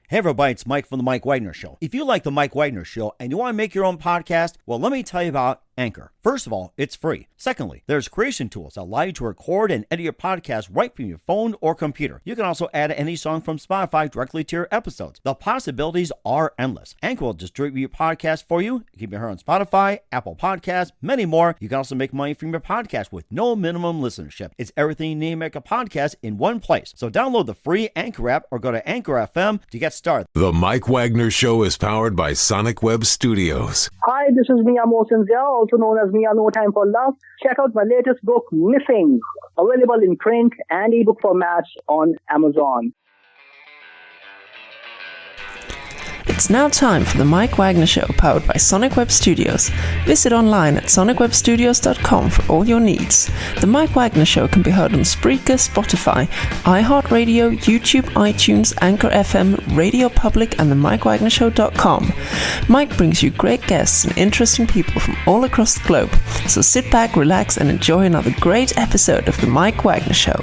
Hey everybody, it's Mike from The Mike Wagner Show. If you like The Mike Wagner Show and you want to make your own podcast, well, let me tell you about Anchor. First of all, it's free. Secondly, there's creation tools that allow you to record and edit your podcast right from your phone or computer. You can also add any song from Spotify directly to your episodes. The possibilities are endless. Anchor will distribute your podcast for you. You can be heard on Spotify, Apple Podcasts, many more. You can also make money from your podcast with no minimum listenership. It's everything you need to make a podcast in one place. So download the free Anchor app or go to Anchor FM to get started. The Mike Wagner Show is powered by Sonic Web Studios. Hi, this is Mia Mosensia, also known as Mia No Time for Love. Check out my latest book, Missing, available in print and ebook formats on Amazon. It's now time for the Mike Wagner Show, powered by Sonic Web Studios. Visit online at sonicwebstudios.com for all your needs. The Mike Wagner Show can be heard on Spreaker, Spotify, iHeartRadio, YouTube, iTunes, Anchor FM, Radio Public, and the MikeWagnerShow.com. Mike brings you great guests and interesting people from all across the globe. So sit back, relax, and enjoy another great episode of the Mike Wagner Show.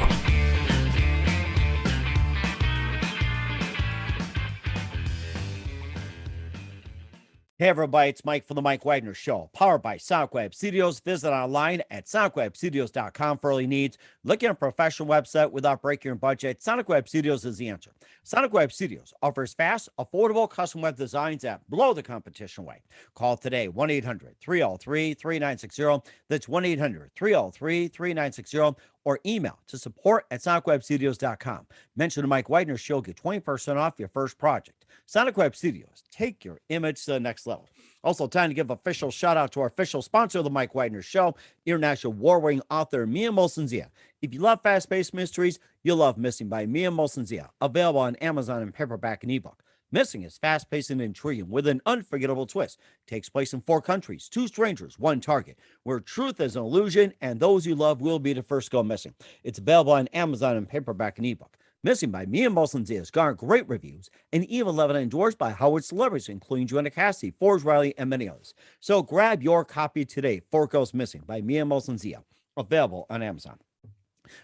Hey everybody, it's Mike from The Mike Wagner Show, powered by Sonic Web Studios. Visit online at sonicwebstudios.com for all your needs. Looking at a professional website without breaking your budget? Sonic Web Studios is the answer. Sonic Web Studios offers fast, affordable custom web designs that blow the competition away. Call today, 1-800-303-3960. That's 1-800-303-3960. Or email to support@sonicwebstudios.com. Mention the Mike Wagner Show, get 20% off your first project. Sonic Web Studios, take your image to the next level. Also, time to give official shout out to our official sponsor of the Mike Wagner Show, international war-winning author Mia Mosensia. If you love fast-paced mysteries, you'll love Missing by Mia Mosensia, available on Amazon in paperback and ebook. Missing is fast-paced and intriguing with an unforgettable twist. Takes place in 4 countries, 2 strangers, 1 target, where truth is an illusion and those you love will be the first go missing. It's available on Amazon in paperback and ebook. Missing by Mia Mosensia has garnered great reviews and even level endorsed by Howard celebrities, including Joanna Cassidy, Forbes Riley, and many others. So grab your copy today. 4 Goes Missing by Mia Mosensia, available on Amazon.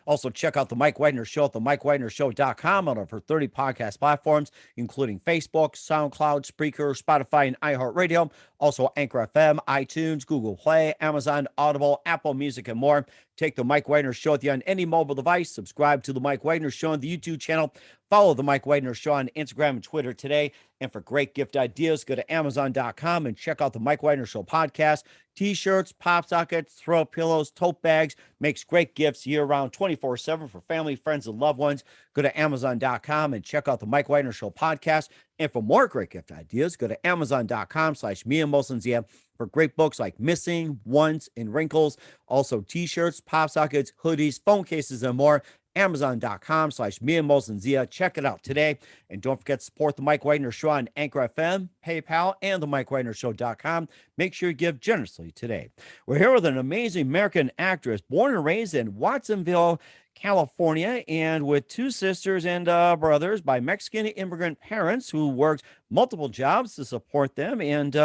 Also, check out The Mike Wagner Show at themikewagnershow.com on over 30 podcast platforms, including Facebook, SoundCloud, Spreaker, Spotify, and iHeartRadio. Also, Anchor FM, iTunes, Google Play, Amazon, Audible, Apple Music, and more. Take The Mike Wagner Show with you on any mobile device. Subscribe to The Mike Wagner Show on the YouTube channel. Follow The Mike Wagner Show on Instagram and Twitter today. And for great gift ideas, go to Amazon.com and check out The Mike Wagner Show podcast. T-shirts, pop sockets, throw pillows, tote bags. Makes great gifts year-round, 24/7 for family, friends, and loved ones. Go to Amazon.com and check out The Mike Wagner Show podcast. And for more great gift ideas, go to Amazon.com/Mia Mosensia for great books like Missing, Once, and Wrinkles. Also T-shirts, pop sockets, hoodies, phone cases, and more. Amazon.com/Mia Mosensia. Check it out today. And don't forget to support the Mike Wagner Show on Anchor FM, PayPal, and the MikeWagnerShow.com. Make sure you give generously today. We're here with an amazing American actress born and raised in Watsonville, California, and with 2 sisters and brothers by Mexican immigrant parents who worked multiple jobs to support them. And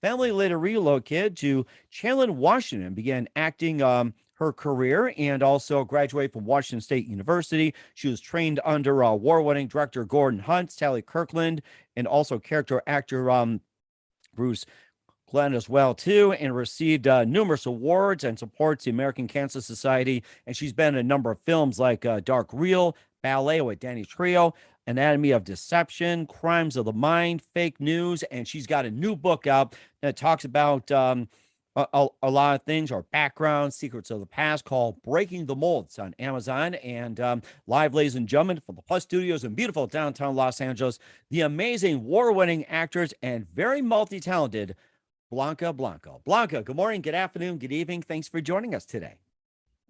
family later relocated to Chandler, Washington, began acting her career and also graduated from Washington State University. She was trained under award-winning director Gordon Hunt, Sally Kirkland, and also character actor Bruce Glenn as well, too, and received numerous awards and supports the American Cancer Society. And she's been in a number of films like Dark Real, Ballet with Danny Trejo, Anatomy of Deception, Crimes of the Mind, Fake News, and she's got a new book out that talks about a lot of things, our background, secrets of the past, called Breaking the Mold. It's on Amazon. And live, ladies and gentlemen, from the Plus Studios in beautiful downtown Los Angeles, the amazing award-winning actors and very multi-talented Blanca Blanco. Blanca, good morning, good afternoon, good evening. Thanks for joining us today.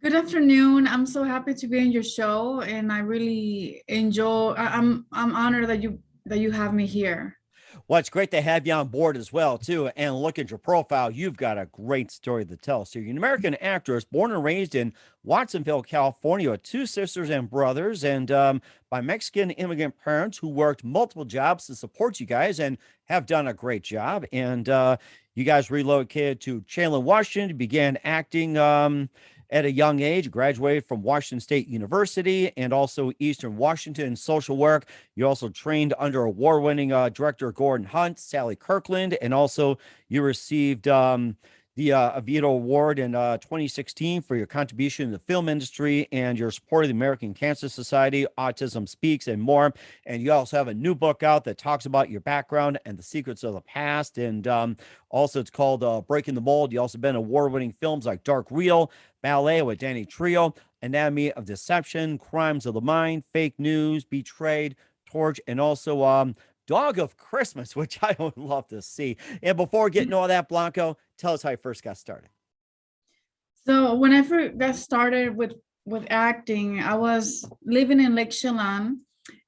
Good afternoon. I'm so happy to be on your show, and I really enjoy. I'm honored that you have me here. Well, it's great to have you on board as well, too. And look at your profile. You've got a great story to tell. So you're an American actress born and raised in Watsonville, California, with 2 sisters and brothers, and by Mexican immigrant parents who worked multiple jobs to support you guys and have done a great job. And you guys relocated to Chandler, Washington, began acting At a young age, graduated from Washington State University and also Eastern Washington in social work. You also trained under award-winning director Gordon Hunt, Sally Kirkland, and also you received the Avito Award in 2016 for your contribution in the film industry and your support of the American Cancer Society, Autism Speaks, and more. And you also have a new book out that talks about your background and the secrets of the past. And also it's called Breaking the Mold. You also been award-winning films like Dark Real, Ballet with Danny Trejo, Anatomy of Deception, Crimes of the Mind, Fake News, Betrayed, Torch, and also Dog of Christmas, which I would love to see. And before getting all that, Blanco, tell us how you first got started. So when I first got started with acting, I was living in Lake Chelan,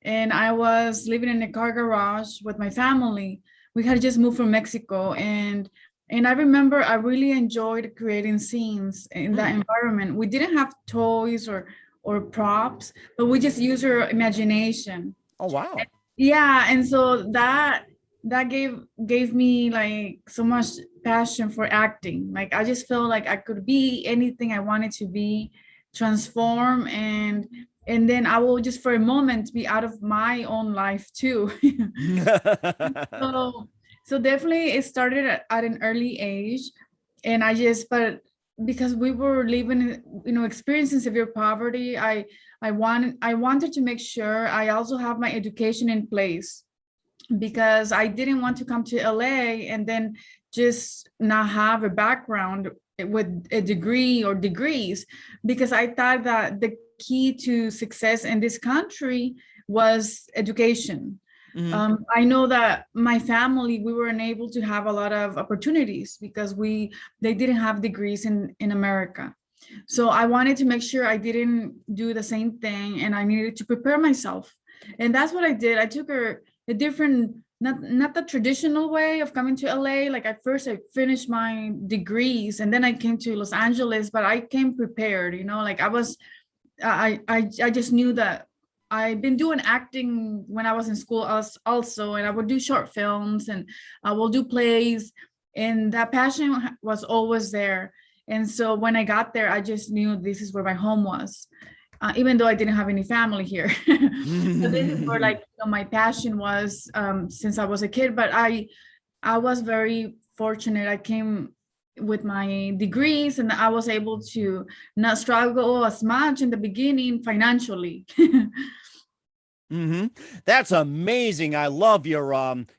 and I was living in a car garage with my family. We had just moved from Mexico, and I remember I really enjoyed creating scenes in that environment. We didn't have toys or props, but we just used our imagination. Oh, wow. Yeah, and so that gave me like so much passion for acting. Like I just felt like I could be anything I wanted to be, transform, and then I will just for a moment be out of my own life too. So definitely it started at an early age, and but because we were living, experiencing severe poverty, I wanted to make sure I also have my education in place, because I didn't want to come to LA and then just not have a background with a degree or degrees, because I thought that the key to success in this country was education. I know that my family, we were unable to have a lot of opportunities because they didn't have degrees in America. So I wanted to make sure I didn't do the same thing, and I needed to prepare myself. And that's what I did. I took a different, not the traditional way of coming to LA. Like at first I finished my degrees and then I came to Los Angeles, but I came prepared, like I just knew that I've been doing acting when I was in school also, and I would do short films and I will do plays, and that passion was always there. And so when I got there, I just knew this is where my home was, even though I didn't have any family here. So this is where my passion was since I was a kid. But I was very fortunate. I came with my degrees, and I was able to not struggle as much in the beginning financially. That's amazing. I love your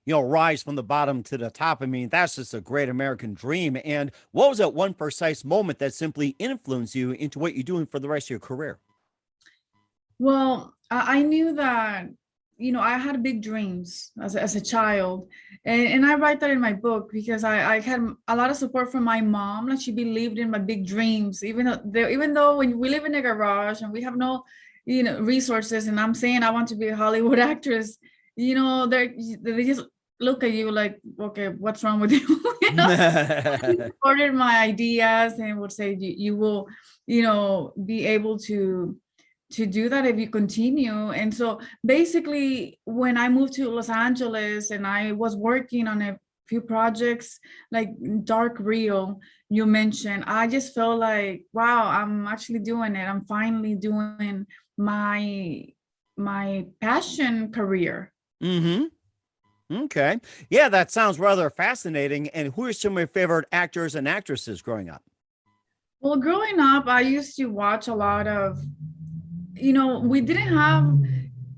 rise from the bottom to the top. I mean, that's just a great American dream. And what was that one precise moment that simply influenced you into what you're doing for the rest of your career? Well, I knew that, I had big dreams as a child, and I write that in my book because I had a lot of support from my mom. Like she believed in my big dreams, even though when we live in a garage and we have no resources, and I'm saying I want to be a Hollywood actress, they just look at you like, okay, what's wrong with you? They supported my ideas and would say you will be able to do that if you continue. And so basically when I moved to Los Angeles and I was working on a few projects like Dark Real you mentioned, I just felt like, wow, I'm actually doing it. I'm finally doing my passion career. Okay. Yeah, that sounds rather fascinating. And who are some of your favorite actors and actresses growing up? Well, growing up, I used to watch a lot of, we didn't have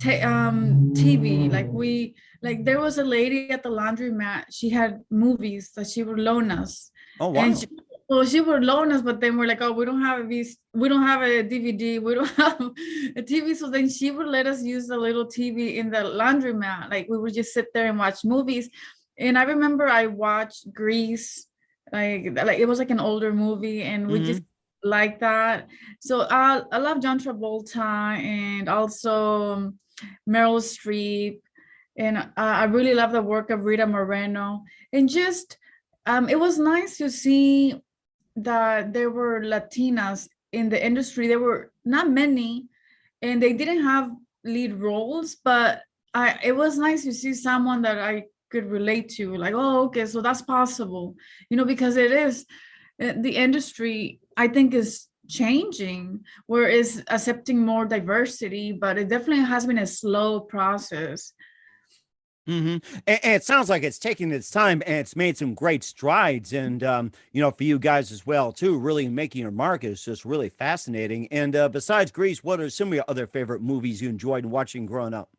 TV. Like there was a lady at the laundromat. She had movies that she would loan us. Oh, wow. And she would loan us, but then we're like, oh, we don't have a DVD, we don't have a TV. So then she would let us use the little TV in the laundromat. Like we would just sit there and watch movies. And I remember I watched Grease, like it was like an older movie, and we just like that. So I love John Travolta and also Meryl Streep, and I really love the work of Rita Moreno. And just it was nice to see that there were Latinas in the industry. There were not many, and they didn't have lead roles, but it was nice to see someone that I could relate to, like, oh, okay, so that's possible, because it is the industry, I think, is changing, where it's accepting more diversity, but it definitely has been a slow process. And it sounds like it's taking its time and it's made some great strides. And, for you guys as well, too, really making your mark is just really fascinating. And besides Grease, what are some of your other favorite movies you enjoyed watching growing up?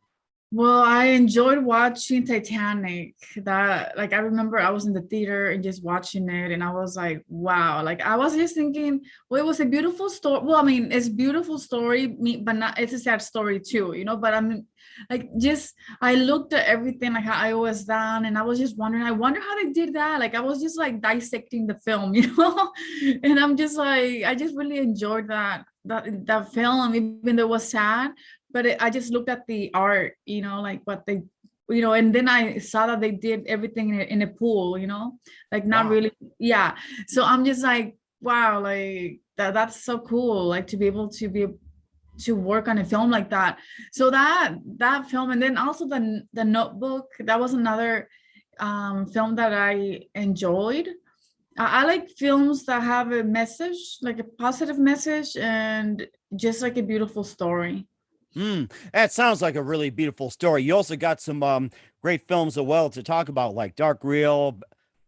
Well, I enjoyed watching Titanic. That, like, I remember I was in the theater and just watching it, and I was like, wow. Like, I was just thinking, well, it was a beautiful story. Well, I mean, it's a beautiful story, but not, it's a sad story too, but I'm like, just, I looked at everything, like how I was done, and I was just wondering, I wonder how they did that. Like, I was just like dissecting the film, and I'm just like, I just really enjoyed that film, even though it was sad. But I just looked at the art, like what they, and then I saw that they did everything in a pool, like not Wow. really. Yeah. So I'm just like, wow, like that's so cool. Like to be able to work on a film like that. So that film, and then also the Notebook, that was another film that I enjoyed. I like films that have a message, like a positive message, and just like a beautiful story. That sounds like a really beautiful story. You also got some great films as well to talk about, like Dark Real,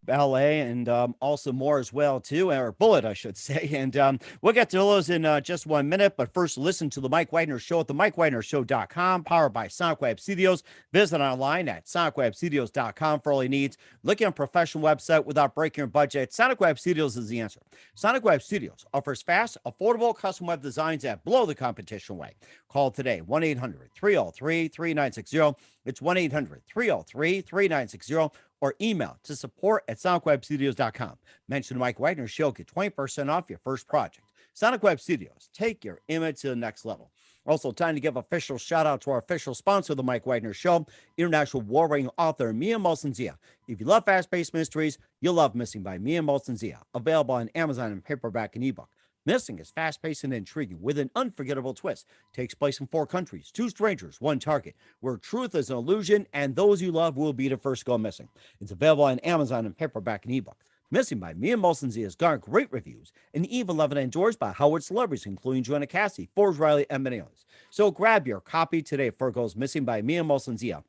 Ballet, and also more as well too, or Bullet, I should say. And we'll get to those in just 1 minute. But first, listen to the Mike Wagner Show at the MikeWagnerShow.com, powered by Sonic Web Studios. Visit online at SonicWebStudios.com for all your needs. Looking at a professional website without breaking your budget, Sonic Web Studios is the answer. Sonic Web Studios offers fast, affordable custom web designs that blow the competition away. Call today, 1-800-303-3960. It's 1-800-303-3960. Or email to support@sonicwebstudios.com. Mention the Mike Wagner Show, get 20% off your first project. Sonic Web Studios, take your image to the next level. Also, time to give official shout out to our official sponsor of the Mike Wagner Show, international war-winning author Mia Molson-Zia. If you love fast-paced mysteries, you'll love Missing by Mia Molson-Zia, available on Amazon in paperback and ebook. Missing is fast-paced and intriguing with an unforgettable twist. Takes place in 4 countries, 2 strangers, 1 target, where truth is an illusion and those you love will be the first to go missing. It's available on Amazon in paperback and ebook. Missing by Mia Molson-Zia has garnered great reviews and even loved and endorsed by Howard celebrities, including Joanna Cassidy, Forbes Riley, and many others. So grab your copy today for it goes Missing by Mia Molson-Zia.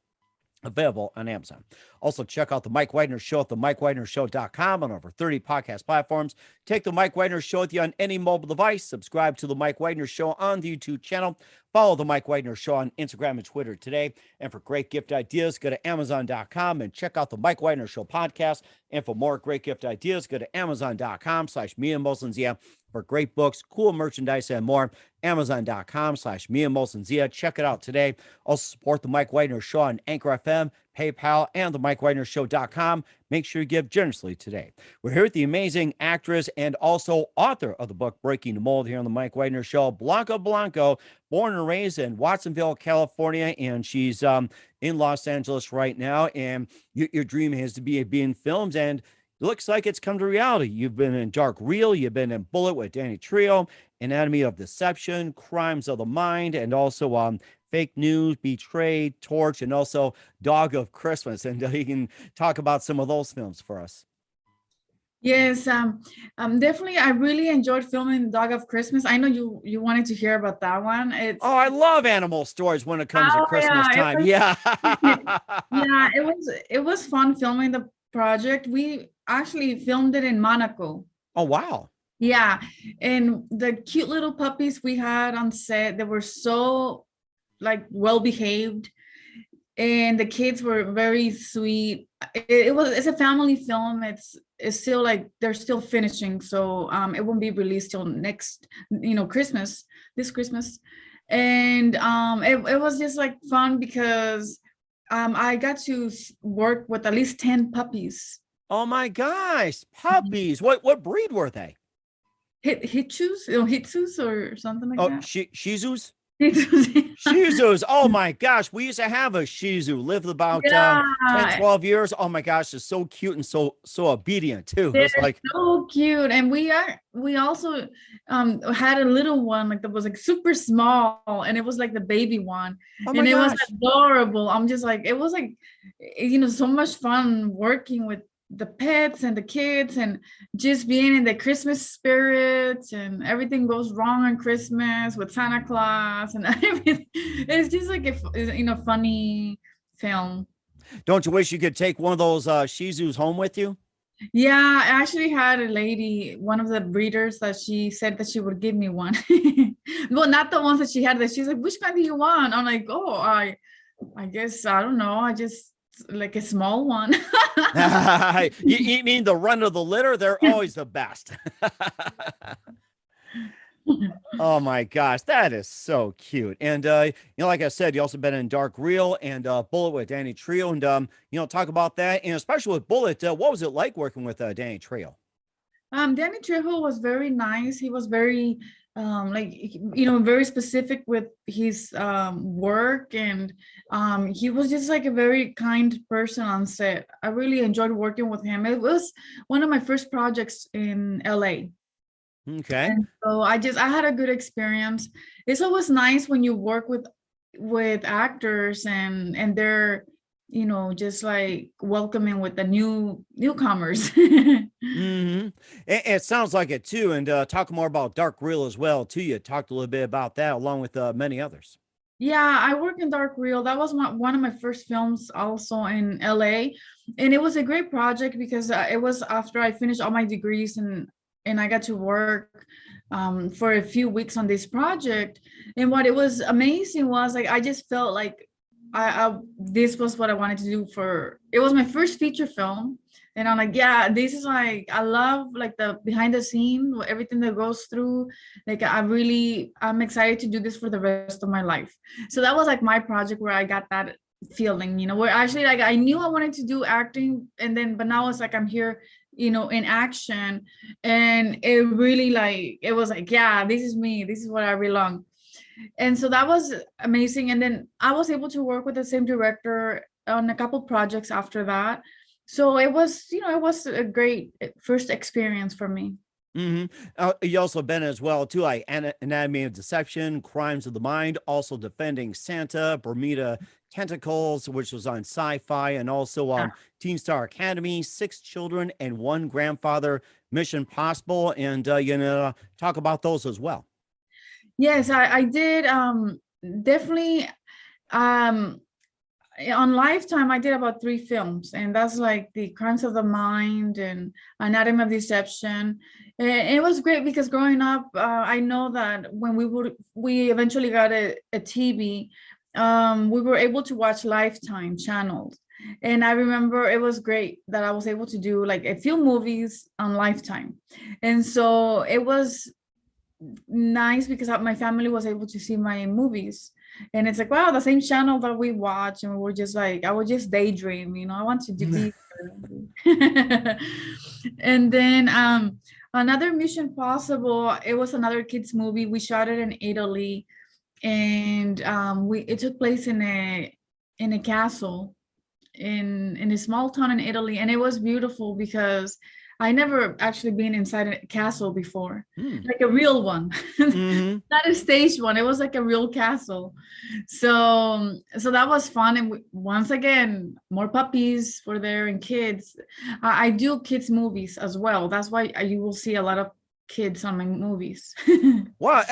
Available on Amazon. Also, check out the Mike Wagner Show at the MikeWagnerShow.com on over 30 podcast platforms. Take the Mike Wagner Show with you on any mobile device. Subscribe to the Mike Wagner Show on the YouTube channel. Follow the Mike Wagner Show on Instagram and Twitter today. And for great gift ideas, go to Amazon.com and check out the Mike Wagner Show podcast. And for more great gift ideas, go to Amazon.com/Mia Molson-Zia for great books, cool merchandise, and more. Amazon.com/Mia Molson-Zia. Check it out today. Also support the Mike Wagner Show on Anchor FM, PayPal, and the MikeWagnerShow.com. Make sure you give generously today. We're here with the amazing actress and also author of the book Breaking the Mold here on the Mike Wagner Show, Blanca Blanco, born and raised in Watsonville, California, and she's in Los Angeles right now. And your dream is to be in films, and it looks like it's come to reality. You've been in Dark Real, you've been in Bullet with Danny Trejo, Anatomy of Deception, Crimes of the Mind, and also Fake News, Betrayed, Torch, and also Dog of Christmas. And you can talk about some of those films for us. Yes, definitely. I really enjoyed filming Dog of Christmas. I know you wanted to hear about that one. I love animal stories when it comes to Christmas time. Yeah, it was fun filming the project. We actually filmed it in Monaco. Oh, wow. Yeah, and the cute little puppies we had on set, they were so like well behaved, and the kids were very sweet. It's a family film. It's still like they're still finishing, so it won't be released till next Christmas, this Christmas. And it was just like fun because I got to work with at least 10 puppies. Oh my gosh, puppies. What breed were they? Hitsus or something like that. Shih Tzus? Shih Tzus. Oh my gosh. We used to have a Shih Tzu, lived about 10, 12 years. Oh my gosh. It's so cute and so obedient too. They're it's like so cute. And we also had a little one that was like super small, and it was like the baby one. Oh and it gosh. was adorable. I'm just like, it was like, so much fun working with the pets and the kids and just being in the Christmas spirit, and everything goes wrong on Christmas with Santa Claus and everything. It's just like a funny film. Don't you wish you could take one of those Shih Tzus home with you? Yeah, I actually had a lady, one of the breeders, that she said that she would give me one. Well, not the ones that she had, that she's like, which kind do you want? I'm like, oh, I guess, I don't know. I just like a small one. You mean the run of the litter? They're always the best. Oh my gosh, that is so cute. And like I said, you also been in Dark Real and Bullet with Danny Trejo, and talk about that. And especially with Bullet, what was it like working with Danny Trejo? Danny Trejo was very nice. He was very very specific with his work, and he was just like a very kind person on set. I really enjoyed working with him. It was one of my first projects in LA. Okay. And so I had a good experience. It's always nice when you work with actors and they're just like welcoming with the newcomers. Mm-hmm. It sounds like it too. And talk more about Dark Real as well too. You talked a little bit about that along with many others. Yeah, I work in Dark Real. That was one of my first films also in LA. And it was a great project because it was after I finished all my degrees, and I got to work for a few weeks on this project. And what it was amazing was like I just felt like this was what I wanted to do. It was my first feature film, and I'm like, yeah, this is like, I love like the behind the scene, everything that goes through. Like I'm excited to do this for the rest of my life. So that was like my project where I got that feeling, where actually like I knew I wanted to do acting, but now it's like I'm here in action, and it really like, it was like, yeah, this is me, this is where I belong. And so that was amazing. And then I was able to work with the same director on a couple projects after that. So it was a great first experience for me. Mm-hmm. You also been as well too, like Anatomy of Deception, Crimes of the Mind, also Defending Santa, Bermuda Tentacles, which was on Sci-Fi, and also Teen Star Academy, Six Children and One Grandfather, Mission Possible, and talk about those as well. Yes, I did. Definitely. On Lifetime, I did about 3 films, and that's like the Crimes of the Mind and Anatomy of Deception. And it was great because growing up, I know that when we eventually got a TV, we were able to watch Lifetime channels. And I remember it was great that I was able to do like a few movies on Lifetime. And so it was nice because my family was able to see my movies, and it's like, wow, the same channel that we watch, and we're just like, I would just daydream, I want to be and then another Mission Possible, it was another kids movie. We shot it in Italy, and it took place in a castle in a small town in Italy, and it was beautiful because I never actually been inside a castle before, like a real one, not a staged one. It was like a real castle. So that was fun. And once again, more puppies were there and kids. I do kids movies as well. That's why you will see a lot of kids on my movies. Well,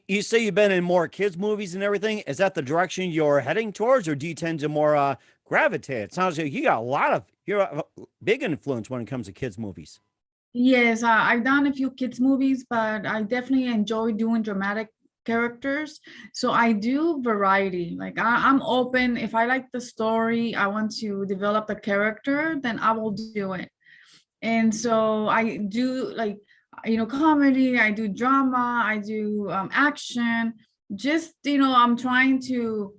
you say you've been in more kids movies and everything. Is that the direction you're heading towards, or do you tend to more gravitate? It sounds like you're a big influence when it comes to kids movies. Yes, I've done a few kids movies, but I definitely enjoy doing dramatic characters. So I do variety. Like I'm open. If I like the story, I want to develop the character, then I will do it. And so I do like, comedy, I do drama, I do action. Just, I'm trying to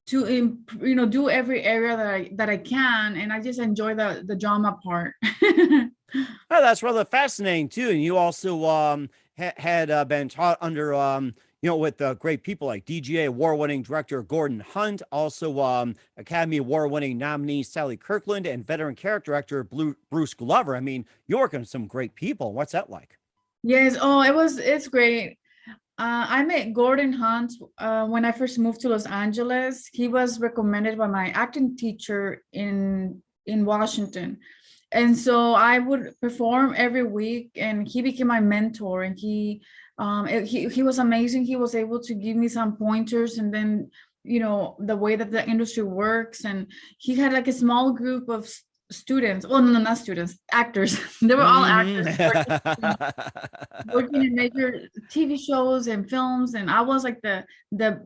do every area that I can, and I just enjoy the drama part. Oh, that's rather fascinating too. And you also had been taught under with great people like DGA award-winning director Gordon Hunt, also Academy Award-winning nominee Sally Kirkland, and veteran character actor Bruce Glover. I mean, you're working with some great people. What's that like? Yes. Oh, it's great. I met Gordon Hunt when I first moved to Los Angeles. He was recommended by my acting teacher in Washington. And so I would perform every week, and he became my mentor, and he was amazing. He was able to give me some pointers, and then, you know, the way that the industry works. And he had like a small group of students. Well, no, not students, actors. They were all actors working in major TV shows and films. And I was like the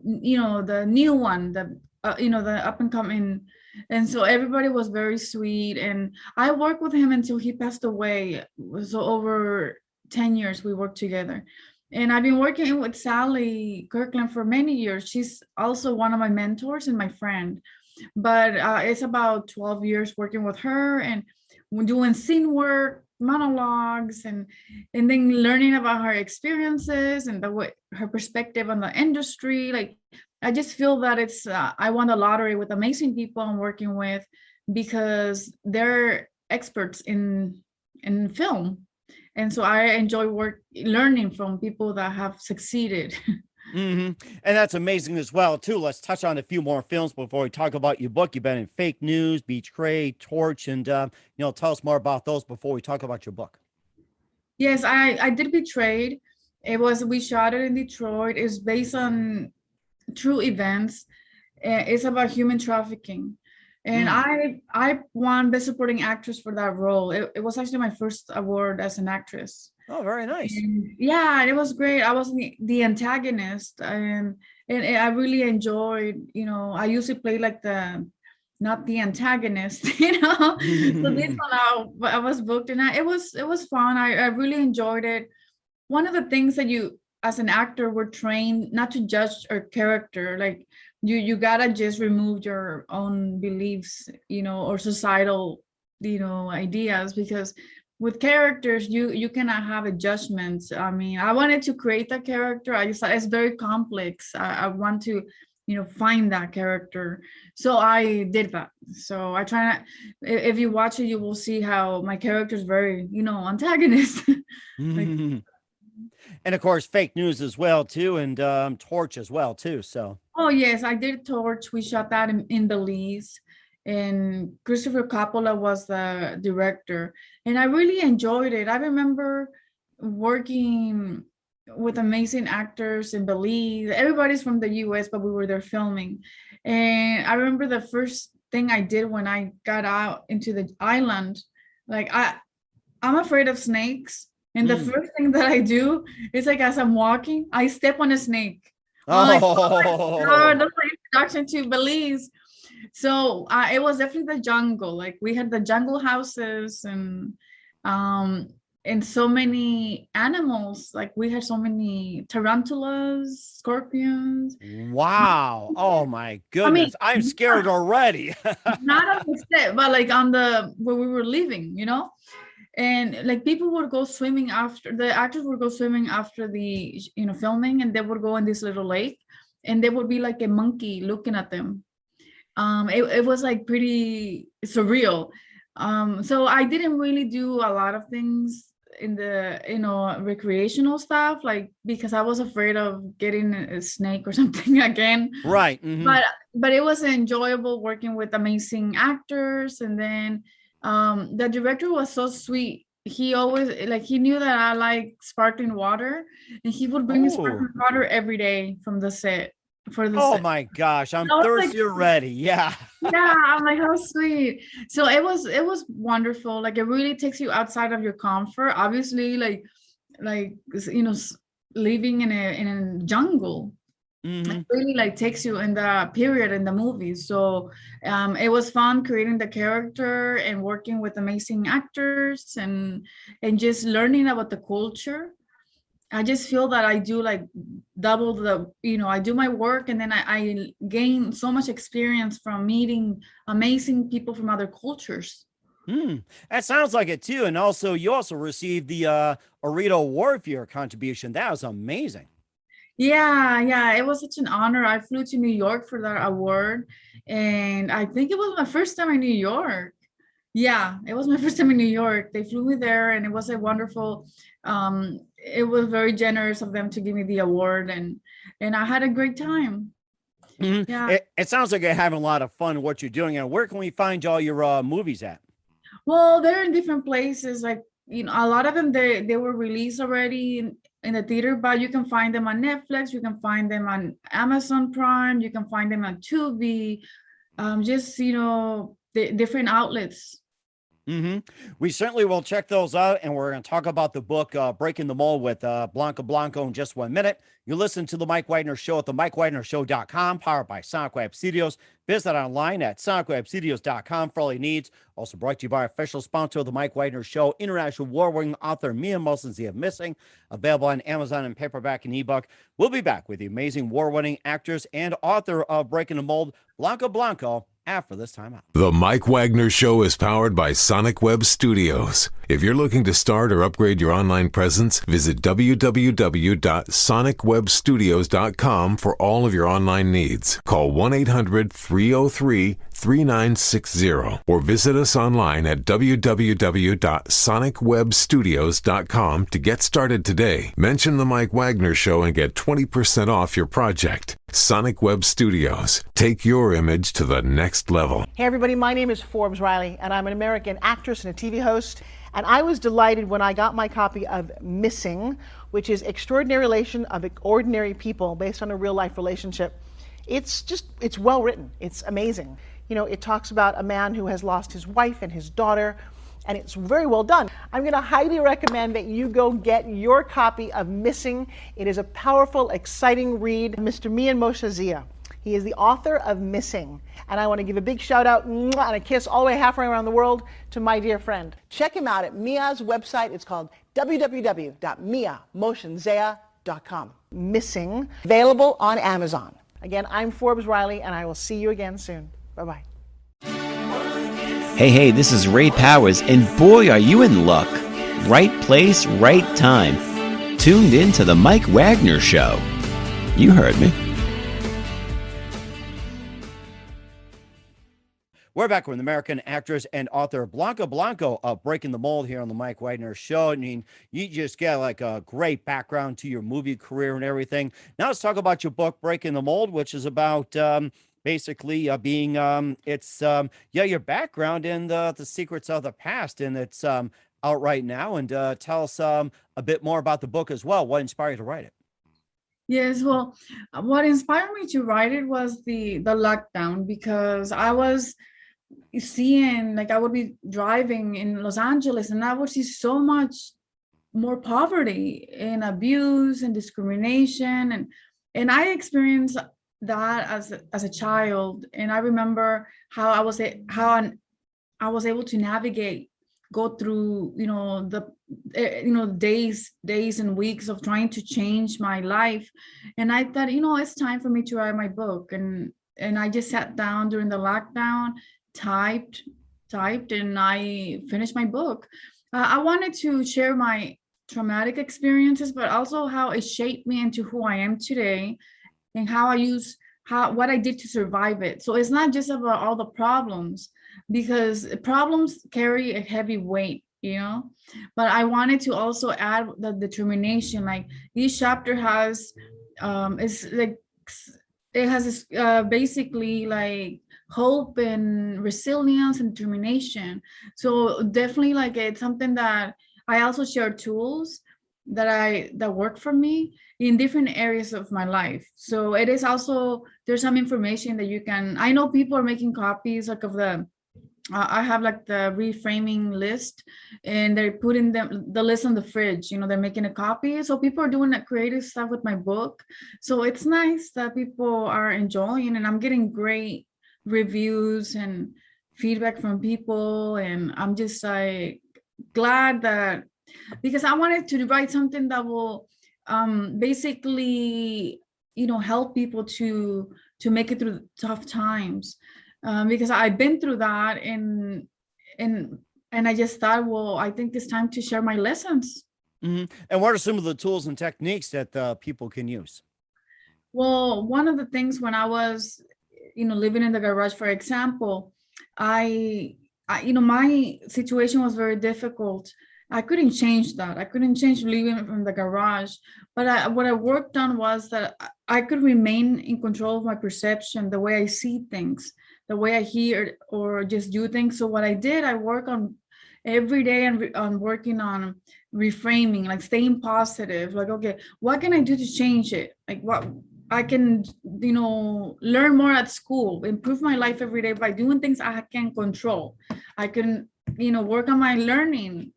you know, the new one, the you know, the up and coming. And so everybody was very sweet. And I worked with him until he passed away. So over 10 years we worked together. And I've been working with Sally Kirkland for many years. She's also one of my mentors and my friend. But it's about 12 years working with her, and doing scene work, monologues, and then learning about her experiences and the way, her perspective on the industry. Like, I just feel that it's I won the lottery with amazing people I'm working with, because they're experts in film. And so I enjoy learning from people that have succeeded. And that's amazing as well, too. Let's touch on a few more films before we talk about your book. You've been in Fake News, Betrayed, Torch, and you know, tell us more about those before we talk about your book. Yes, I did Betrayed. We shot it in Detroit. It's based on true events. It's about human trafficking. And I won Best Supporting Actress for that role. It was actually my first award as an actress. Oh, very nice. And yeah, it was great. I was the antagonist, and I really enjoyed, you know, I usually play like not the antagonist, you know. So this one I was booked, and it was fun. I really enjoyed it. One of the things that you, as an actor, were trained not to judge a character. Like, you gotta just remove your own beliefs, you know, or societal, you know, ideas, because with characters you cannot have a judgment. I mean, I wanted to create that character. I just thought it's very complex. I want to, you know, find that character. So I did that. So I try not, if you watch it, you will see how my character is very, you know, antagonist. Like, and of course, Fake News as well, too, and Torch as well, too. So. Oh yes, I did Torch. We shot that in Belize, and Christopher Coppola was the director, and I really enjoyed it. I remember working with amazing actors in Belize. Everybody's from the US, but we were there filming. And I remember the first thing I did when I got out into the island, like I'm afraid of snakes. And the first thing that I do is, like, as I'm walking, I step on a snake. Like, oh my God, that's my introduction to Belize. So it was definitely the jungle. Like, we had the jungle houses, and so many animals. Like, we had so many tarantulas, scorpions. Wow. Oh my goodness. I mean, I'm scared already. Not on the set, but like on where we were living, you know? And like, people would go swimming after, the actors would go swimming after the, you know, filming, and they would go in this little lake, and there would be like a monkey looking at them. It was like pretty surreal. So I didn't really do a lot of things in the, you know, recreational stuff, like, because I was afraid of getting a snake or something again. Right. But it was enjoyable working with amazing actors. And then the director was so sweet. He always, like, he knew that I like sparkling water, and he would bring me sparkling water every day from the set. Set. My gosh, I'm thirsty already. Yeah. Yeah, I'm like, how sweet. So it was wonderful. Like, it really takes you outside of your comfort. Obviously, like you know, living in a jungle. It really like takes you in the period in the movie. So it was fun creating the character and working with amazing actors and just learning about the culture. I just feel that I do like double the, you know, I do my work, and then I gain so much experience from meeting amazing people from other cultures. That sounds like it too. And also, you also received the Arito Award for your contribution. That was amazing. Yeah, it was such an honor. I flew to New York for that award, and I think it was my first time in New York. Yeah, it was my first time in New York. They flew me there, and it was a wonderful, it was very generous of them to give me the award, and I had a great time. Yeah. It sounds like you're having a lot of fun what you're doing. And where can we find all your movies at? Well, they're in different places. Like, a lot of them they were released already in the theater, but you can find them on Netflix, you can find them on Amazon Prime, you can find them on Tubi, just the different outlets. We certainly will check those out, and we're going to talk about the book Breaking the Mold with Blanca Blanco in just 1 minute. You listen to the Mike Wagner Show at the MikeWagnerShow.com, powered by Sonic Web Studios. Visit online at SonicWebStudios.com for all your needs. Also brought to you by official sponsor of the Mike Wagner Show, international war-winning author Mia Molson of Missing, available on Amazon in paperback and ebook. We'll be back with the amazing war-winning actress and author of Breaking the Mold, Blanca Blanco, after this time out. The Mike Wagner Show is powered by Sonic Web Studios. If you're looking to start or upgrade your online presence, visit www.sonicwebstudios.com for all of your online needs. Call 1-800-303-3960 or visit us online at www.sonicwebstudios.com to get started today. Mention the Mike Wagner Show and get 20% off your project. Sonic Web Studios. Take your image to the next level. Hey everybody, my name is Forbes Riley, and I'm an American actress and a TV host. And I was delighted when I got my copy of Missing, which is Extraordinary Relation of Ordinary People based on a real life relationship. It's well written. It's amazing. It talks about a man who has lost his wife and his daughter, and it's very well done. I'm going to highly recommend that you go get your copy of Missing. It is a powerful, exciting read. Mr. Mian Moshe Zia. He is the author of Missing. And I want to give a big shout out and a kiss all the way halfway around the world to my dear friend. Check him out at Mia's website. It's called www.miamoshenzea.com. Missing, available on Amazon. Again, I'm Forbes Riley, and I will see you again soon. Bye-bye. Hey, this is Ray Powers, and boy, are you in luck. Right place, right time. Tuned in to the Mike Wagner Show. You heard me. We're back with American actress and author Blanca Blanco of Breaking the Mold here on the Mike Wagner Show. I mean, you just get like a great background to your movie career and everything. Now let's talk about your book, Breaking the Mold, which is about basically being your background and the secrets of the past. And it's out right now. And tell us a bit more about the book as well. What inspired you to write it? Yes, well, what inspired me to write it was the lockdown, because I was seeing, like, I would be driving in Los Angeles and I would see so much more poverty and abuse and discrimination, and I experienced that as a child. And I remember how I was able to navigate, go through days and weeks of trying to change my life. And I thought, it's time for me to write my book. And I just sat down during the lockdown, typed, and I finished my book. I wanted to share my traumatic experiences, but also how it shaped me into who I am today, and what I did to survive it. So it's not just about all the problems, because problems carry a heavy weight, but I wanted to also add the determination. Like, each chapter has basically like hope and resilience and determination. So definitely, like, it's something that I also share tools that work for me in different areas of my life. So it is also, there's some information that you can, I know people are making copies like of I have like the reframing list, and they're putting the list on the fridge, they're making a copy. So people are doing that creative stuff with my book. So it's nice that people are enjoying, and I'm getting great reviews and feedback from people. And I'm just like glad that, because I wanted to write something that will basically, help people to make it through tough times. Because I've been through that, and I just thought, well, I think it's time to share my lessons. Mm-hmm. And what are some of the tools and techniques that people can use? Well, one of the things when I was, living in the garage, for example, I my situation was very difficult. I couldn't change that. I couldn't change living from the garage. But what I worked on was that I could remain in control of my perception, the way I see things, the way I hear or just do things. So what I did, I work on every day I'm working on reframing, like staying positive, like, okay, what can I do to change it? Like what I can, learn more at school, improve my life every day by doing things I can control. I can, work on my learning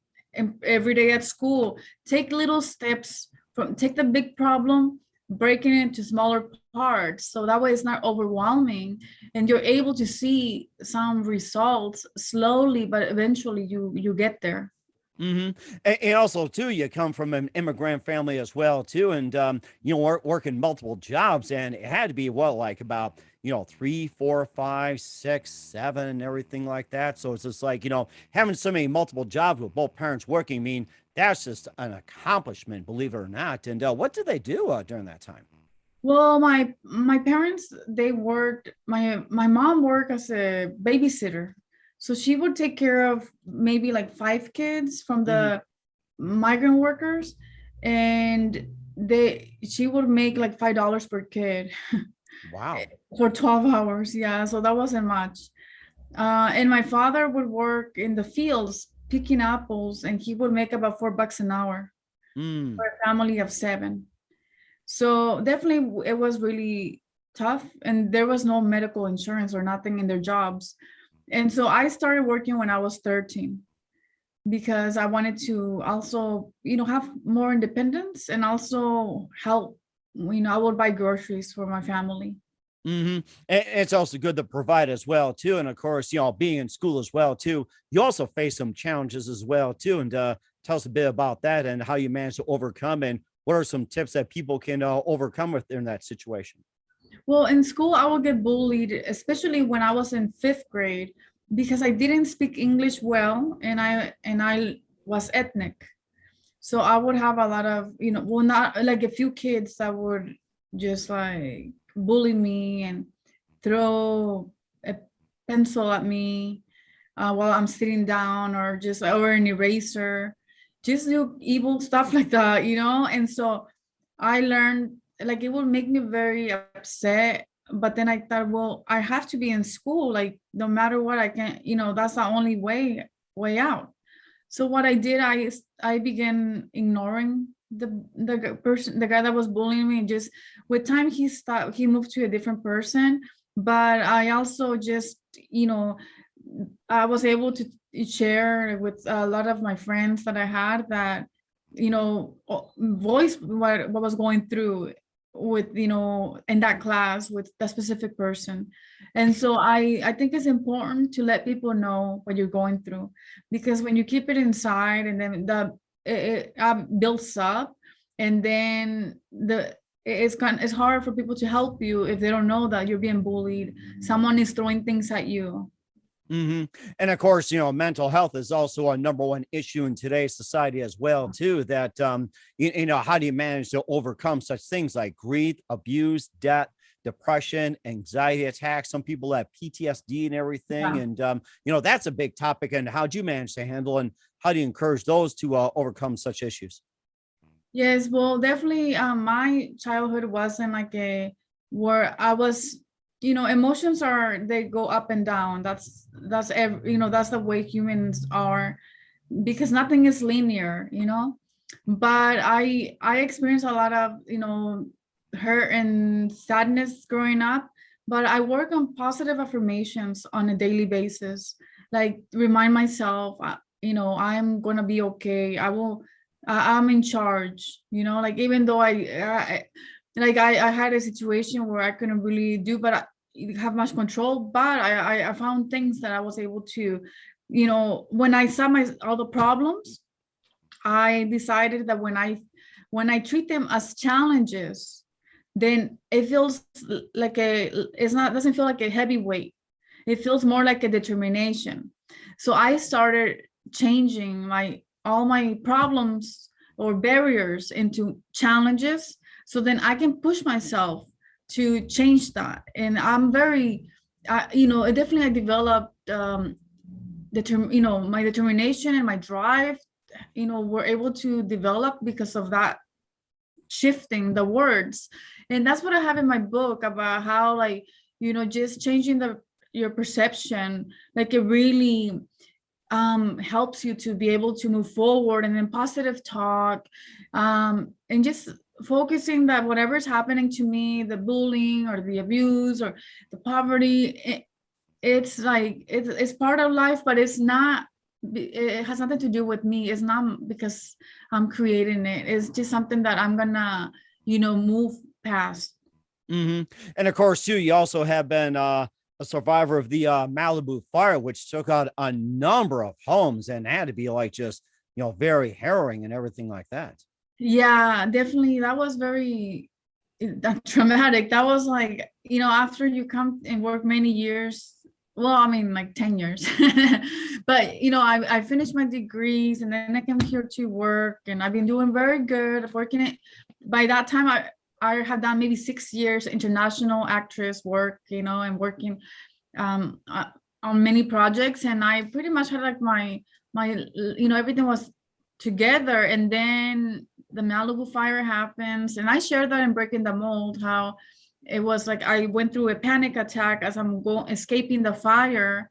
every day at school, take little steps take the big problem, breaking it into smaller parts. So that way it's not overwhelming and you're able to see some results slowly, but eventually you get there. And also too, you come from an immigrant family as well too, and working multiple jobs, and it had to be like about 3, 4, 5, 6, 7, and everything like that. So it's just like having so many multiple jobs with both parents working. I mean, that's just an accomplishment, believe it or not. And what did they do during that time? Well, my parents, they worked. My mom worked as a babysitter. So she would take care of maybe like 5 kids from the migrant workers, and she would make like $5 per kid. Wow. For 12 hours. Yeah, so that wasn't much. And my father would work in the fields picking apples, and he would make about $4 an hour for a family of 7. So definitely it was really tough, and there was no medical insurance or nothing in their jobs. And so I started working when I was 13 because I wanted to also, have more independence and also help. I would buy groceries for my family. And it's also good to provide as well too. And of course, being in school as well too, you also face some challenges as well too. And tell us a bit about that and how you managed to overcome, and what are some tips that people can overcome within that situation? Well, in school, I would get bullied, especially when I was in 5th grade, because I didn't speak English well, and I was ethnic. So I would have a lot of, not like a few kids that would just like bully me and throw a pencil at me while I'm sitting down, or an eraser, just do evil stuff like that, And so I learned, like, it would make me very upset, but then I thought, well, I have to be in school, like no matter what, I can't, that's the only way out. So what I did, I began ignoring the guy that was bullying me. Just with time, he moved to a different person, but I also just, I was able to share with a lot of my friends that I had that, voice what was going through with, in that class with that specific person. And so I think it's important to let people know what you're going through, because when you keep it inside, and then it builds up, and then it's hard for people to help you if they don't know that you're being bullied. Someone is throwing things at you. And of course, mental health is also a number one issue in today's society as well too, that how do you manage to overcome such things like grief, abuse, debt, depression, anxiety attacks? Some people have PTSD and everything. And that's a big topic. And how do you manage to handle, and how do you encourage those to overcome such issues? Yes, well, definitely my childhood wasn't like where I was, emotions they go up and down. That's that's the way humans are, because nothing is linear, but I experienced a lot of, hurt and sadness growing up, but I work on positive affirmations on a daily basis, like remind myself, I'm going to be okay. I'm in charge, like even though I had a situation where I couldn't really do, but I have much control, but I found things that I was able to, when I saw all the problems, I decided that when I treat them as challenges, then it feels like doesn't feel like a heavy weight. It feels more like a determination. So I started changing all my problems or barriers into challenges, so then I can push myself to change that. And I'm very, definitely I developed, my determination and my drive, were able to develop because of that shifting the words. And that's what I have in my book about how, like, just changing your perception, like it really helps you to be able to move forward, and then positive talk, and just focusing that whatever's happening to me, the bullying or the abuse or the poverty, it's like it's part of life, but it's not, it has nothing to do with me. It's not because I'm creating it. It's just something that I'm gonna, move past. Mm-hmm. And of course, too, you also have been a survivor of the Malibu Fire, which took out a number of homes and had to be like just, very harrowing and everything like that. Yeah, definitely. That was very traumatic. That was like, after you come and work many years, well, I mean, like 10 years, but, I finished my degrees and then I came here to work, and I've been doing very good working it. By that time, I have done maybe 6 years international actress work, and working on many projects. And I pretty much had like my, everything was together. And then the Malibu Fire happens, and I shared that in Breaking the Mold, how it was like I went through a panic attack as I'm escaping the fire,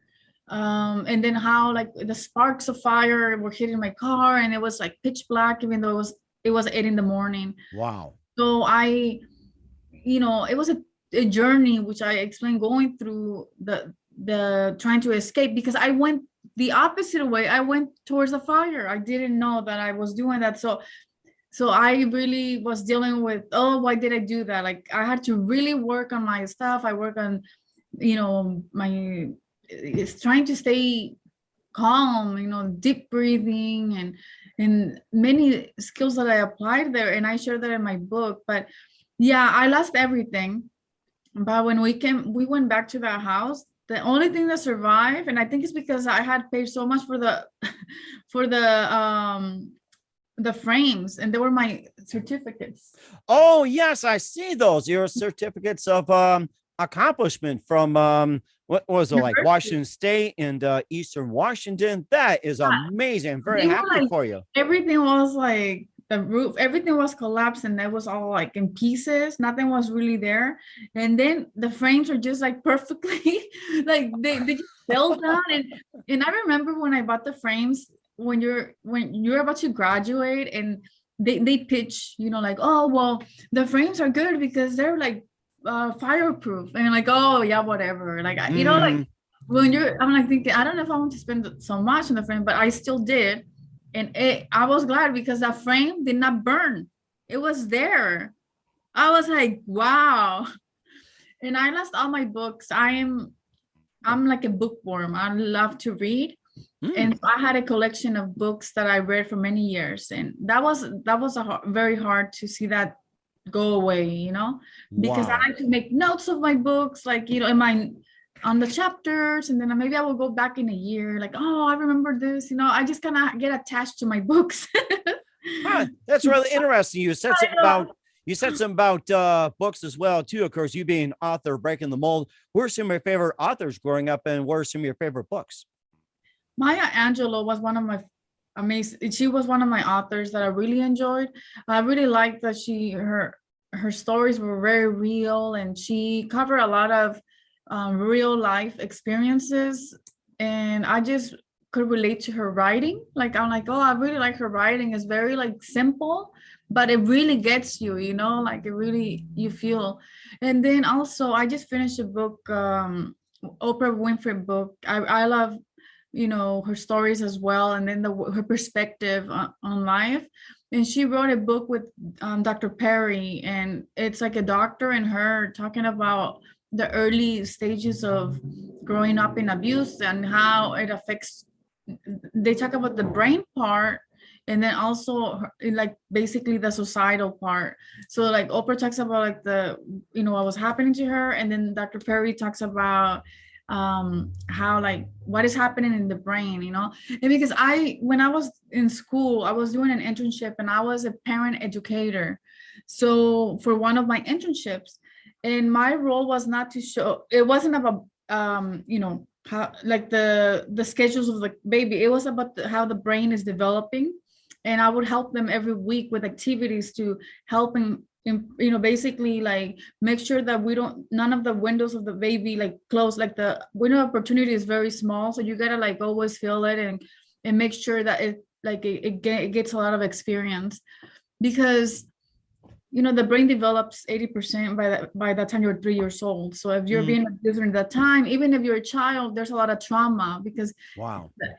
and then how like the sparks of fire were hitting my car, and it was like pitch black, even though it was 8 a.m. Wow. So it was a journey, which I explained, going through the trying to escape, because I went the opposite way. I went towards the fire. I didn't know that I was doing that. So I really was dealing with, why did I do that? Like I had to really work on my stuff. I work on, it's trying to stay calm, deep breathing and many skills that I applied there. And I shared that in my book. But yeah, I lost everything. But when we went back to that house, the only thing that survived, and I think it's because I had paid so much for the frames, and they were my certificates. Oh yes, I see those. Your certificates of accomplishment from what was it, like Washington State and Eastern Washington. That is amazing. I'm very happy for you. Everything was like the roof, everything was collapsed, and it was all like in pieces. Nothing was really there. And then the frames are just like perfectly like they just fell down. And I remember when I bought the frames, when you're about to graduate, and they pitch, like, oh well, the frames are good because they're like fireproof, and like, oh yeah, whatever, like like when I'm like thinking, I don't know if I want to spend so much on the frame, but I still did. And I was glad because that frame did not burn. It was there. I was like, wow. And I lost all my books. I'm like a bookworm. I love to read. And I had a collection of books that I read for many years, and that was very hard to see that go away, because I like to make notes of my books, like on the chapters, and then maybe I will go back in a year, like, oh, I remember this, I just kind of get attached to my books. That's really interesting. You said something about books as well too. Of course, you being an author, Breaking the Mold. Who are some of your favorite authors growing up, and what are some of your favorite books? Maya Angelou was one of my amazing. She was one of my authors that I really enjoyed. I really liked that her stories were very real, and she covered a lot of real life experiences, and I just could relate to her writing. Like I'm like, oh, I really like her writing. It's very like simple, but it really gets you, like it really, you feel. And then also I just finished a book, Oprah Winfrey book. I love her stories as well, and then her perspective on life. And she wrote a book with Dr. Perry, and it's like a doctor and her talking about the early stages of growing up in abuse and how it affects. They talk about the brain part, and then also like basically the societal part. So like Oprah talks about like what was happening to her, and then Dr. Perry talks about how like what is happening in the brain, and because when I was in school, I was doing an internship, and I was a parent educator. So for one of my internships, and my role was not to show, it wasn't about how like the schedules of the baby. It was about how the brain is developing, and I would help them every week with activities to helping basically like make sure that none of the windows of the baby like close, like the window of opportunity is very small. So you gotta like always feel it and make sure that it gets a lot of experience, because the brain develops 80% by the time you're 3 years old. So if you're being abused during that time, even if you're a child, there's a lot of trauma because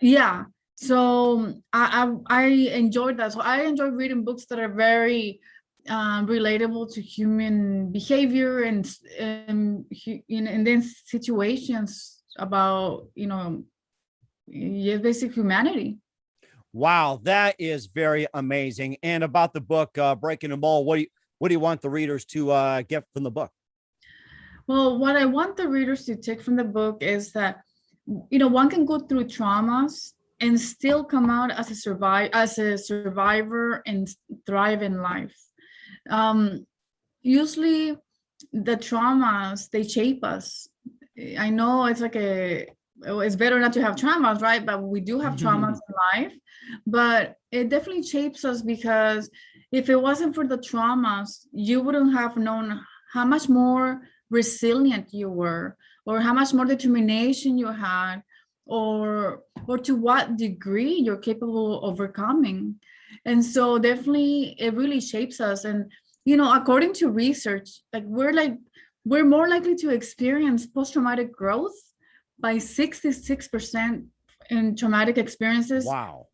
yeah. So I enjoyed that. So I enjoy reading books that are very relatable to human behavior and then situations about basic humanity. Wow, that is very amazing. And about the book, Breaking the Mold, what do you want the readers to get from the book? Well, what I want the readers to take from the book is that, one can go through traumas and still come out as a survivor and thrive in life. Usually the traumas, they shape us. I know it's it's better not to have traumas, right? But we do have traumas in life, but it definitely shapes us, because if it wasn't for the traumas, you wouldn't have known how much more resilient you were, or how much more determination you had, or to what degree you're capable of overcoming. And so definitely it really shapes us. And according to research, we're more likely to experience post-traumatic growth by 66% in traumatic experiences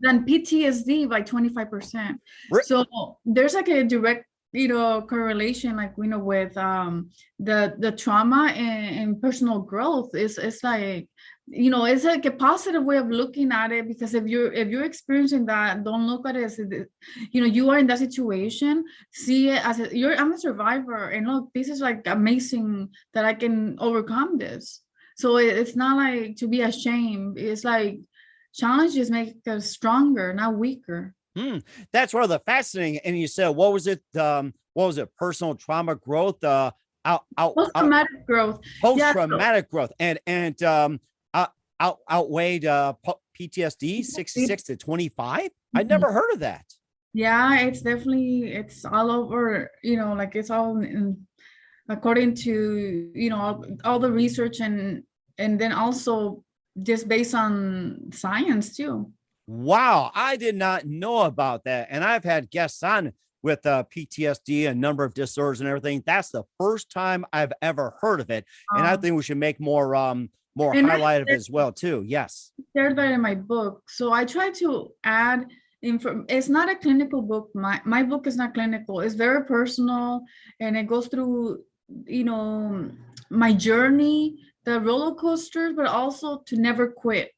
than PTSD by 25%. So there's like a direct correlation with the trauma and personal growth. It's like it's like a positive way of looking at it, because if you're experiencing that, don't look at it as you are in that situation. See it as I'm a survivor, and look, this is like amazing that I can overcome this. So it's not like to be ashamed. It's like challenges make us stronger, not weaker. That's rather fascinating. And you said, what was it? Personal trauma growth, post-traumatic growth, post-traumatic growth, and outweighed PTSD 66 to 25. I'd never heard of that. Yeah, it's all over. It's all according to all the research, and then also just based on science too. Wow, I did not know about that. And I've had guests on with PTSD, a number of disorders and everything. That's the first time I've ever heard of it. And I think we should make more highlight of it as well too. Yes. I shared that in my book. So I try to add it's not a clinical book. My book is not clinical. It's very personal, and it goes through, my journey, the roller coasters, but also to never quit.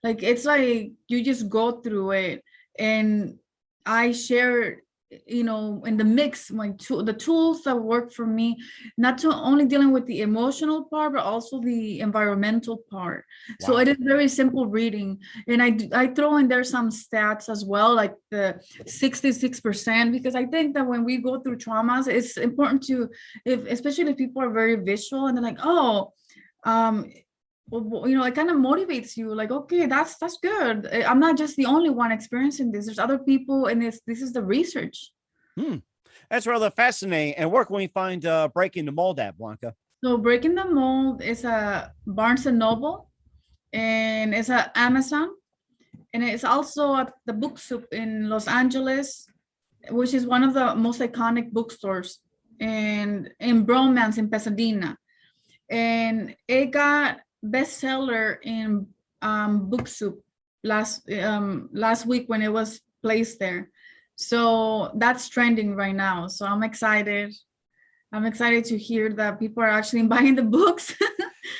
Like, it's like you just go through it, and I share, in the mix, the tools that work for me, not to only dealing with the emotional part, but also the environmental part. Wow. So it is very simple reading. And I throw in there some stats as well, like the 66%, because I think that when we go through traumas, it's important to, especially if people are very visual and they're like, it kind of motivates you, like, okay, that's good. I'm not just the only one experiencing this. There's other people, and this is the research. That's rather fascinating. And where can we find Breaking the Mold at, Blanca? So Breaking the Mold is a Barnes & Noble, and it's at Amazon, and it's also at the Book Soup in Los Angeles, which is one of the most iconic bookstores, and in Bromance in Pasadena. And it got bestseller in Book Soup last week when it was placed there. So that's trending right now. So I'm excited to hear that people are actually buying the books.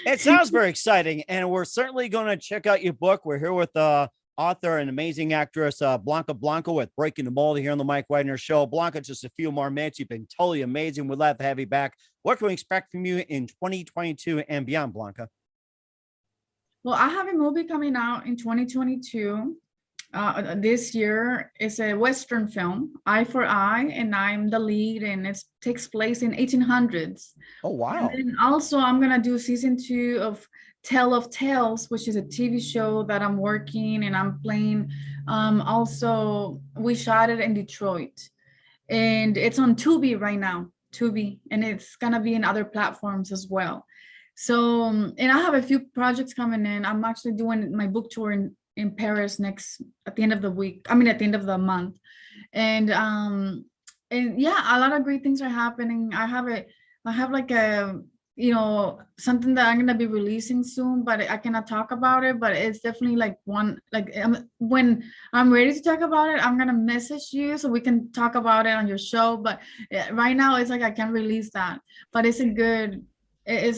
It sounds very exciting, and we're certainly going to check out your book. We're here with author and amazing actress Blanca Blanco with Breaking the Mold here on the Mike Wagner Show. Blanca, just a few more minutes. You've been totally amazing. We'd love to have you back. What can we expect from you in 2022 and beyond, Blanca? Well, I have a movie coming out in 2022. This year. It's a Western film, Eye for Eye, and I'm the lead, and it takes place in 1800s. Oh, wow. And also I'm going to do season 2 of Tale of Tales, which is a TV show that I'm working and I'm playing. Also, we shot it in Detroit. and it's on Tubi right now, Tubi, and it's gonna be in other platforms as well. So, and I have a few projects coming in. I'm actually doing my book tour in Paris at the end of the week. I mean, at the end of the month, and yeah, a lot of great things are happening. I have like a, something that I'm gonna be releasing soon, but I cannot talk about it. But it's definitely like when I'm ready to talk about it, I'm gonna message you so we can talk about it on your show. But right now, it's like I can't release that. But it's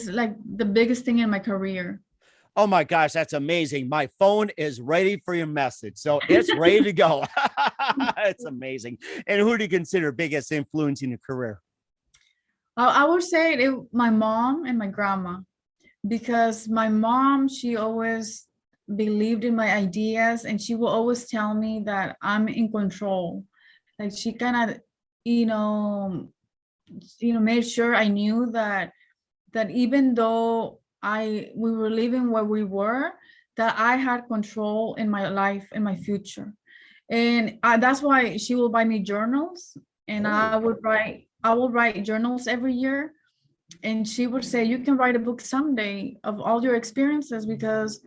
like the biggest thing in my career. Oh my gosh, that's amazing. My phone is ready for your message. So it's ready to go. It's amazing. And who do you consider biggest influence in your career? I would say my mom and my grandma, because my mom, she always believed in my ideas, and she will always tell me that I'm in control. Like she kind of, made sure I knew that even though we were living where we were, that I had control in my life, in my future. And that's why she will buy me journals, and I will write journals every year. And she would say, you can write a book someday of all your experiences, because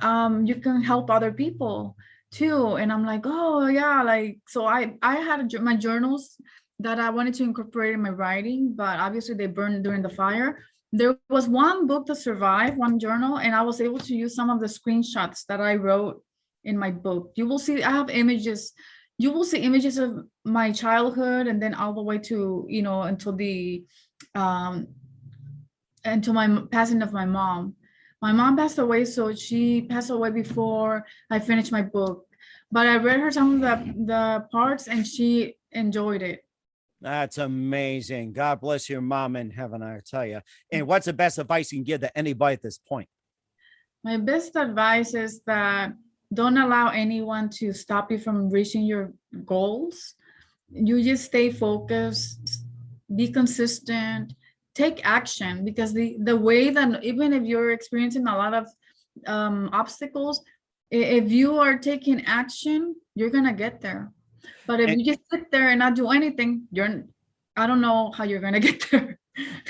you can help other people too. And I'm like, oh yeah, like, so I had my journals that I wanted to incorporate in my writing, but obviously they burned during the fire. There was one book that survived, one journal, and I was able to use some of the screenshots that I wrote in my book. You will see, I have images. You will see images of my childhood, and then all the way to, until my passing of my mom. My mom passed away, so she passed away before I finished my book. But I read her some of the parts, and she enjoyed it. That's amazing. God bless your mom in heaven, I tell you. And what's the best advice you can give to anybody at this point? My best advice is that don't allow anyone to stop you from reaching your goals. You just stay focused, be consistent, take action, because the way that, even if you're experiencing a lot of obstacles, if you are taking action, you're going to get there. But if you just sit there and not do anything, I don't know how you're going to get there.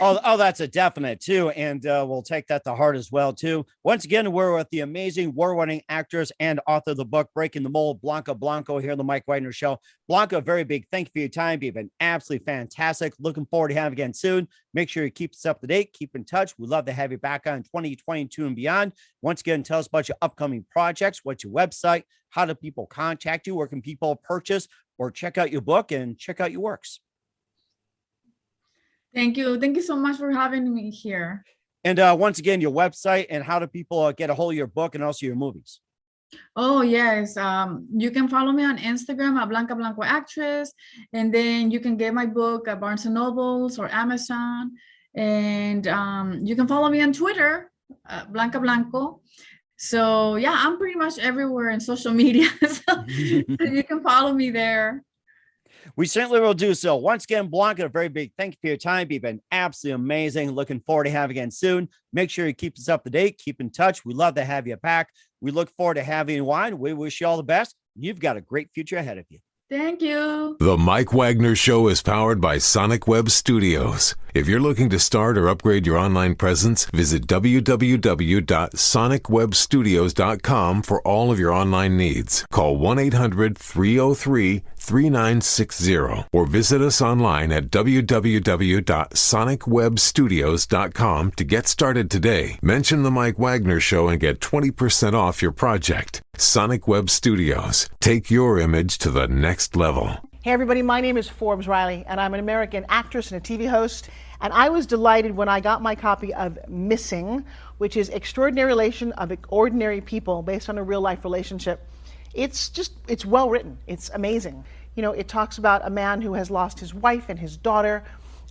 Oh, that's a definite too. And we'll take that to heart as well too. Once again, we're with the amazing award-winning actress and author of the book, Breaking the Mold, Blanca Blanco, here on the Mike Wagner Show. Blanca, very big thank you for your time. You've been absolutely fantastic. Looking forward to having you again soon. Make sure you keep us up to date. Keep in touch. We'd love to have you back on 2022 and beyond. Once again, tell us about your upcoming projects. What's your website? How do people contact you? Where can people purchase or check out your book and check out your works? Thank you. Thank you so much for having me here. And once again, your website, and how do people get a hold of your book and also your movies? Oh, yes. You can follow me on Instagram at Blanca Blanco Actress. And then you can get my book at Barnes & Nobles or Amazon. And you can follow me on Twitter, Blanca Blanco. So yeah, I'm pretty much everywhere in social media. So you can follow me there. We certainly will do so. Once again, Blanca, a very big thank you for your time. You've been absolutely amazing. Looking forward to having you again soon. Make sure you keep us up to date. Keep in touch. We love to have you back. We look forward to having you on. We wish you all the best. You've got a great future ahead of you. Thank you. The Mike Wagner Show is powered by Sonic Web Studios. If you're looking to start or upgrade your online presence, visit www.sonicwebstudios.com for all of your online needs. Call 1-800-303-3960 or visit us online at www.sonicwebstudios.com to get started today. Mention The Mike Wagner Show and get 20% off your project. Sonic Web Studios. Take your image to the next level. Hey everybody, my name is Forbes Riley, and I'm an American actress and a TV host. And I was delighted when I got my copy of Missing, which is Extraordinary Relation of Ordinary People based on a real life relationship. It's well written. It's amazing. You know, it talks about a man who has lost his wife and his daughter,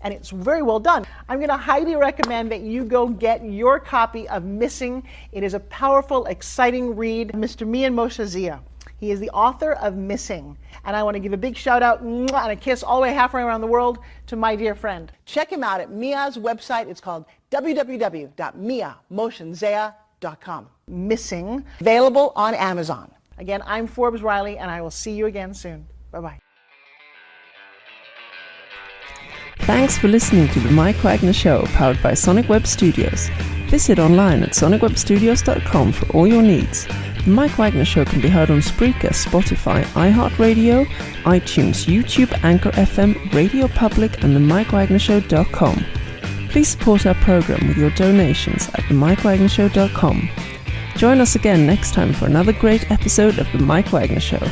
and it's very well done. I'm going to highly recommend that you go get your copy of Missing. It is a powerful, exciting read. Mr. Mian Moshe Zia. He is the author of Missing. And I want to give a big shout out and a kiss all the way halfway around the world to my dear friend. Check him out at Mia's website. It's called www.miamotionzea.com. Missing, available on Amazon. Again, I'm Forbes Riley, and I will see you again soon. Bye-bye. Thanks for listening to The Mike Wagner Show, powered by Sonic Web Studios. Visit online at sonicwebstudios.com for all your needs. The Mike Wagner Show can be heard on Spreaker, Spotify, iHeartRadio, iTunes, YouTube, Anchor FM, Radio Public, and themikewagnershow.com. Please support our program with your donations at themikewagnershow.com. Join us again next time for another great episode of The Mike Wagner Show.